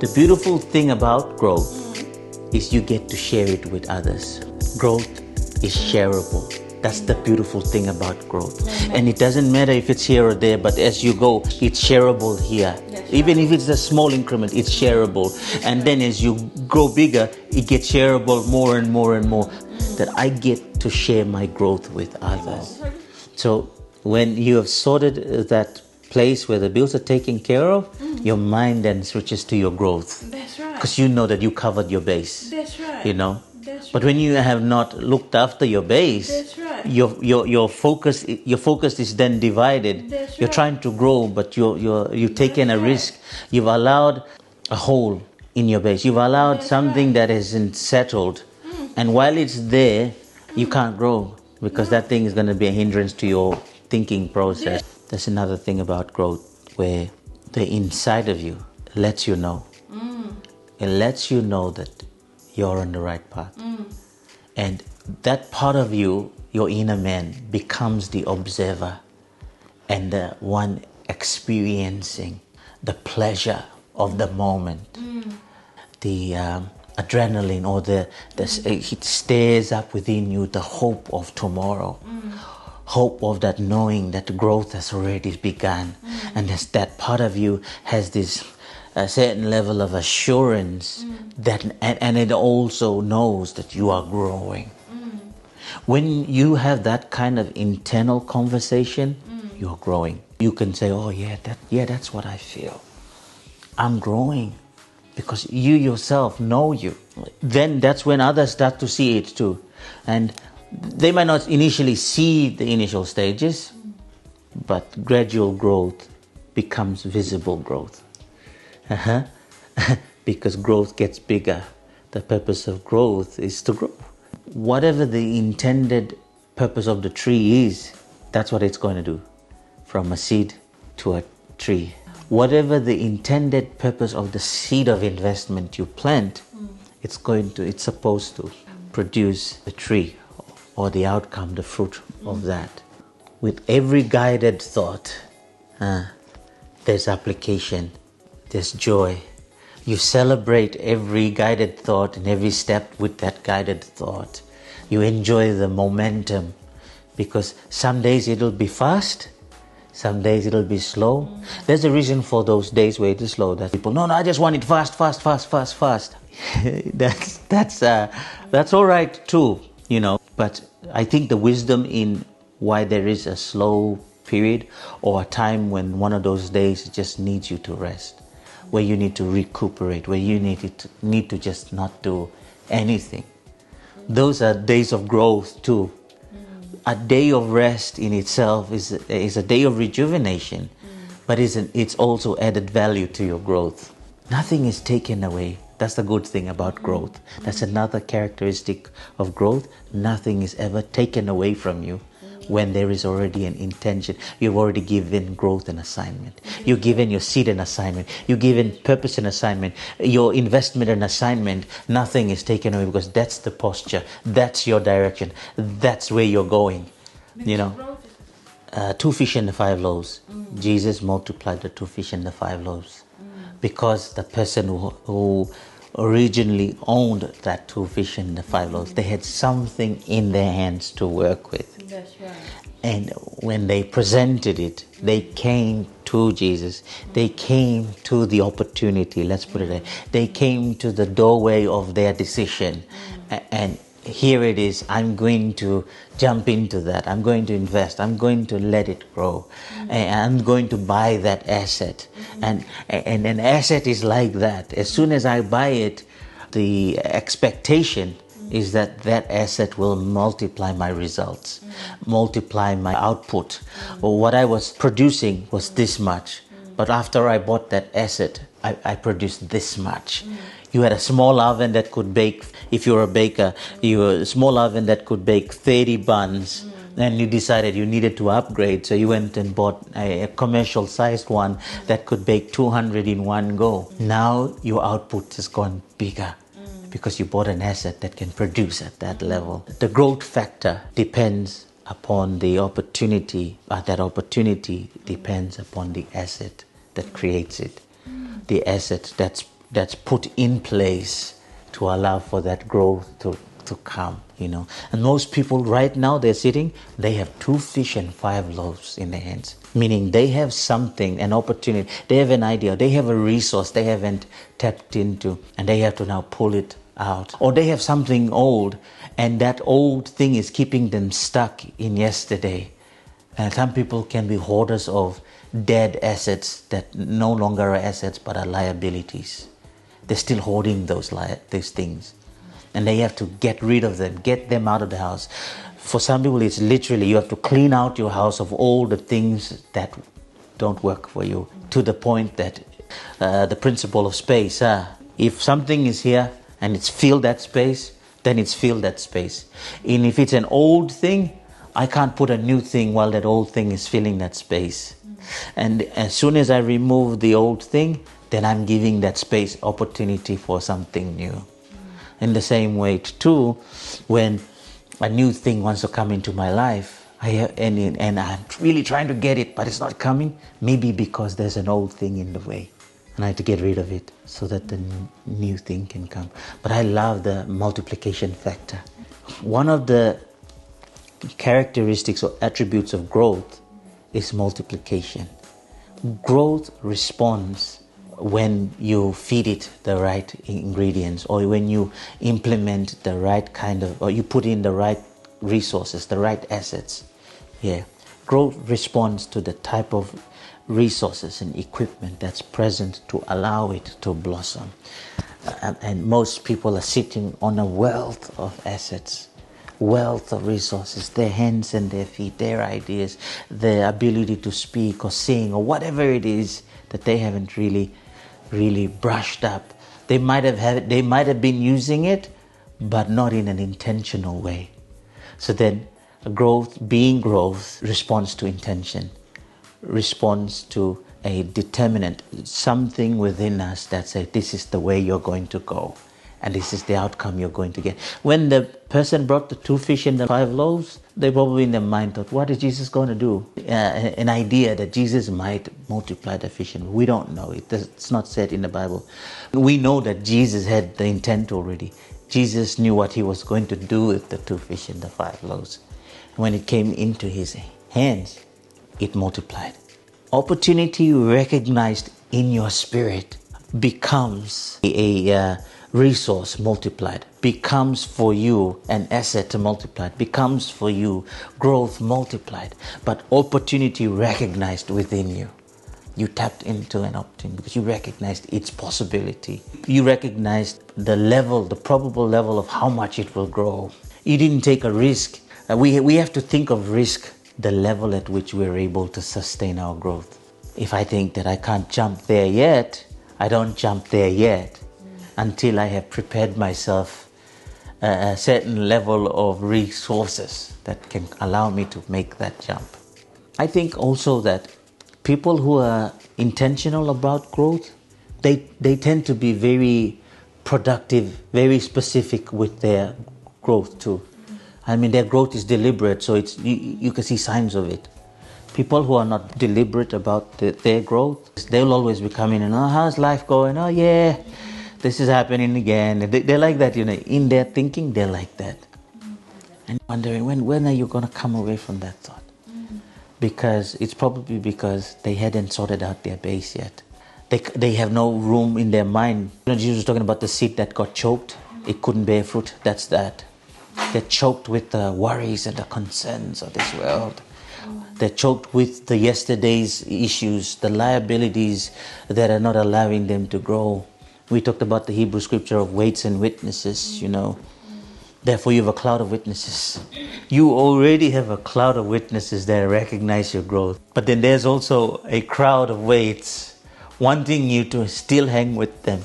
The beautiful thing about growth is you get to share it with others. Growth is shareable. That's the beautiful thing about growth. And it doesn't matter if it's here or there, but as you go, it's shareable here. Even if it's a small increment, it's shareable. And then as you grow bigger, it gets shareable more and more and more. That I get to share my growth with others. So when you have sorted that place where the bills are taken care of, your mind then switches to your growth. That's right. Because you know that you covered your base. That's right. You know. That's But when you have not looked after your base, That's right. your focus is then divided. That's You're right. trying to grow, but you've taken a risk. You've allowed a hole in your base. You've allowed something that isn't settled, and while it's there, you can't grow because that thing is going to be a hindrance to your thinking process. That's another thing about growth, where the inside of you lets you know. It lets you know that you're on the right path. And that part of you, your inner man, becomes the observer and the one experiencing the pleasure of the moment. The adrenaline or it stirs up within you the hope of tomorrow. Hope of that knowing that growth has already begun. And that part of you has this a certain level of assurance that, and it also knows that you are growing. When you have that kind of internal conversation, you're growing. You can say, oh that's what I feel. I'm growing because you yourself know you. Then that's when others start to see it too. And they might not initially see the initial stages, but gradual growth becomes visible growth. Because growth gets bigger. The purpose of growth is to grow. Whatever the intended purpose of the tree is, that's what it's going to do. From a seed to a tree. Whatever the intended purpose of the seed of investment you plant, it's supposed to produce the tree or the outcome, the fruit of that. With every guided thought, there's application. There's joy. You celebrate every guided thought and every step with that guided thought. You enjoy the momentum because some days it'll be fast, some days it'll be slow. There's a reason for those days where it is slow. That people, no, I just want it fast. That's all right too, you know. But I think the wisdom in why there is a slow period or a time when one of those days just needs you to rest, where you need to recuperate, where you need to just not do anything. Those are days of growth too. A day of rest in itself is a day of rejuvenation, but it's also added value to your growth. Nothing is taken away. That's the good thing about growth. That's another characteristic of growth. Nothing is ever taken away from you. When there is already an intention, you've already given growth an assignment. You've given your seed an assignment. You've given purpose an assignment. Your investment an assignment. Nothing is taken away because that's the posture. That's your direction. That's where you're going. You know, 2 fish and the 5 loaves. Jesus multiplied the 2 fish and the 5 loaves because the person who originally owned that 2 fish and the 5 loaves, they had something in their hands to work with. That's right. And when they presented it, they came to Jesus. They came to the opportunity, let's put it there. They came to the doorway of their decision. And here it is. I'm going to jump into that. I'm going to invest. I'm going to let it grow. And I'm going to buy that asset. And an asset is like that. As soon as I buy it, the expectation is that asset will multiply my results, multiply my output. Or what I was producing was this much, but after I bought that asset, I produced this much. You had a small oven that could bake, if you're a baker, you had a small oven that could bake 30 buns. And you decided you needed to upgrade, so you went and bought a commercial-sized one that could bake 200 in one go. Now your output has gone bigger because you bought an asset that can produce at that level. The growth factor depends upon the opportunity, but that opportunity depends upon the asset that creates it. The asset that's that's put in place to allow for that growth to come, And most people right now, they're sitting, they have 2 fish and 5 loaves in their hands. Meaning they have something, an opportunity, they have an idea, they have a resource they haven't tapped into, and they have to now pull it out. Or they have something old, and that old thing is keeping them stuck in yesterday. And some people can be hoarders of dead assets that no longer are assets but are liabilities. They're still hoarding those things. And they have to get rid of them, get them out of the house. For some people, it's literally you have to clean out your house of all the things that don't work for you, to the point that the principle of space, if something is here and it's filled that space, then it's filled that space. And if it's an old thing, I can't put a new thing while that old thing is filling that space. And as soon as I remove the old thing, then I'm giving that space opportunity for something new. In the same way too, when a new thing wants to come into my life, and I'm really trying to get it, but it's not coming, maybe because there's an old thing in the way. And I have to get rid of it so that the new thing can come. But I love the multiplication factor. One of the characteristics or attributes of growth is multiplication. Growth responds when you feed it the right ingredients, or when you implement the right kind of, or you put in the right resources, the right assets. Growth responds to the type of resources and equipment that's present to allow it to blossom. And most people are sitting on a wealth of assets, wealth of resources, their hands and their feet, their ideas, their ability to speak or sing or whatever it is that they haven't really brushed up. They might have been using it, but not in an intentional way. So then growth responds to intention, responds to a determinant, something within us that says this is the way you're going to go and this is the outcome you're going to get. When the person brought the 2 fish and the 5 loaves, they probably in their mind thought, what is Jesus going to do? An idea that Jesus might multiply the fish, and we don't know. It's not said in the Bible. We know that Jesus had the intent already. Jesus knew what he was going to do with the 2 fish and the 5 loaves. When it came into his hands, it multiplied. Opportunity recognized in your spirit becomes a resource multiplied, becomes for you an asset multiplied, becomes for you growth multiplied, but opportunity recognized within you. You tapped into an opportunity because you recognized its possibility. You recognized the level, the probable level of how much it will grow. You didn't take a risk. We have to think of risk, the level at which we're able to sustain our growth. If I think that I can't jump there yet, I don't jump there yet until I have prepared myself a certain level of resources that can allow me to make that jump. I think also that people who are intentional about growth, they tend to be very productive, very specific with their growth too. I mean, their growth is deliberate, so you can see signs of it. People who are not deliberate about their growth, they'll always be coming in, how's life going? Oh yeah, this is happening again. They're like that, in their thinking, they're like that. And wondering, when are you going to come away from that thought? Because it's probably because they hadn't sorted out their base yet. They have no room in their mind. Jesus was talking about the seed that got choked. It couldn't bear fruit. That's that. They're choked with the worries and the concerns of this world. They're choked with the yesterday's issues, the liabilities that are not allowing them to grow. We talked about the Hebrew scripture of weights and witnesses, Therefore you have a cloud of witnesses. You already have a cloud of witnesses that recognize your growth. But then there's also a crowd of weights wanting you to still hang with them.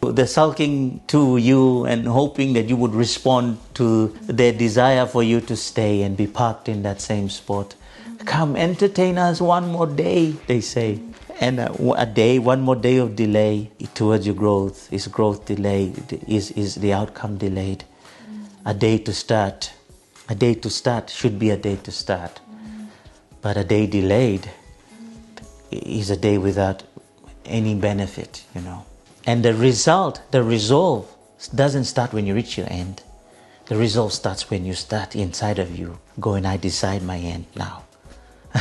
They're sulking to you and hoping that you would respond to their desire for you to stay and be parked in that same spot. Come, entertain us one more day, they say. And one more day of delay towards your growth. Is growth delayed? Is the outcome delayed? A day to start. A day to start should be a day to start. But a day delayed is a day without any benefit, And the result, the resolve, doesn't start when you reach your end. The resolve starts when you start inside of you going, I decide my end now.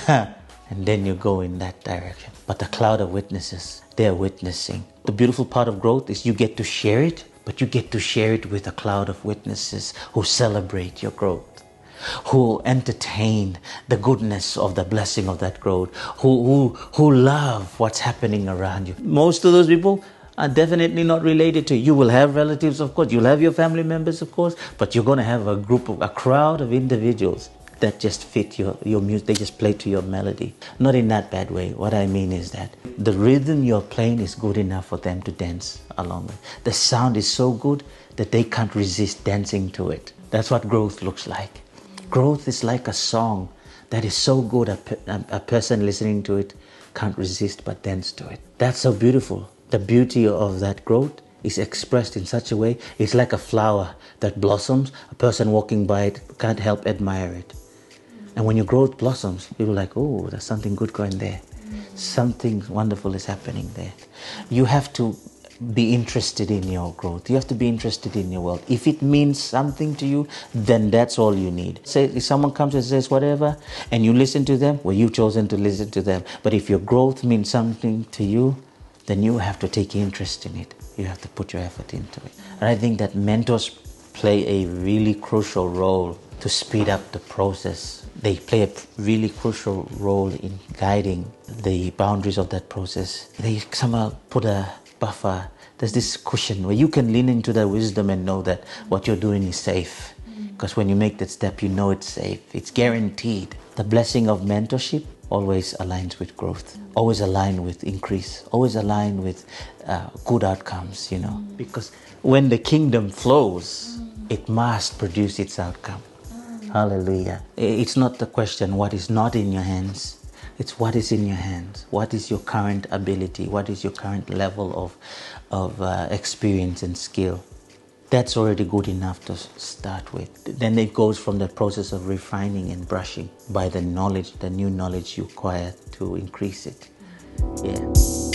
And then you go in that direction. But the cloud of witnesses, they're witnessing. The beautiful part of growth is you get to share it, but you get to share it with a cloud of witnesses who celebrate your growth, who entertain the goodness of the blessing of that growth, who love what's happening around you. Most of those people are definitely not related to you. You will have relatives, of course. You'll have your family members, of course. But you're going to have a crowd of individuals that just fit your music. They just play to your melody. Not in that bad way. What I mean is that the rhythm you're playing is good enough for them to dance along with. The sound is so good that they can't resist dancing to it. That's what growth looks like. Growth is like a song that is so good a person listening to it can't resist but dance to it. That's so beautiful. The beauty of that growth is expressed in such a way. It's like a flower that blossoms. A person walking by it can't help admire it. And when your growth blossoms, people are like, oh, there's something good going there. Something wonderful is happening there. You have to be interested in your growth. You have to be interested in your world. If it means something to you, then that's all you need. Say, if someone comes and says whatever, and you listen to them, well, you've chosen to listen to them. But if your growth means something to you, then you have to take interest in it. You have to put your effort into it. And I think that mentors play a really crucial role to speed up the process. They play a really crucial role in guiding the boundaries of that process. They somehow put a buffer. There's this cushion where you can lean into that wisdom and know that what you're doing is safe. Because when you make that step, you know it's safe. It's guaranteed. The blessing of mentorship always aligns with growth, always align with increase, always align with good outcomes, Because when the kingdom flows, it must produce its outcome. Hallelujah. It's not the question what is not in your hands. It's what is in your hands. What is your current ability? What is your current level of experience and skill? That's already good enough to start with. Then it goes from the process of refining and brushing by the knowledge, the new knowledge you acquire to increase it. Yeah.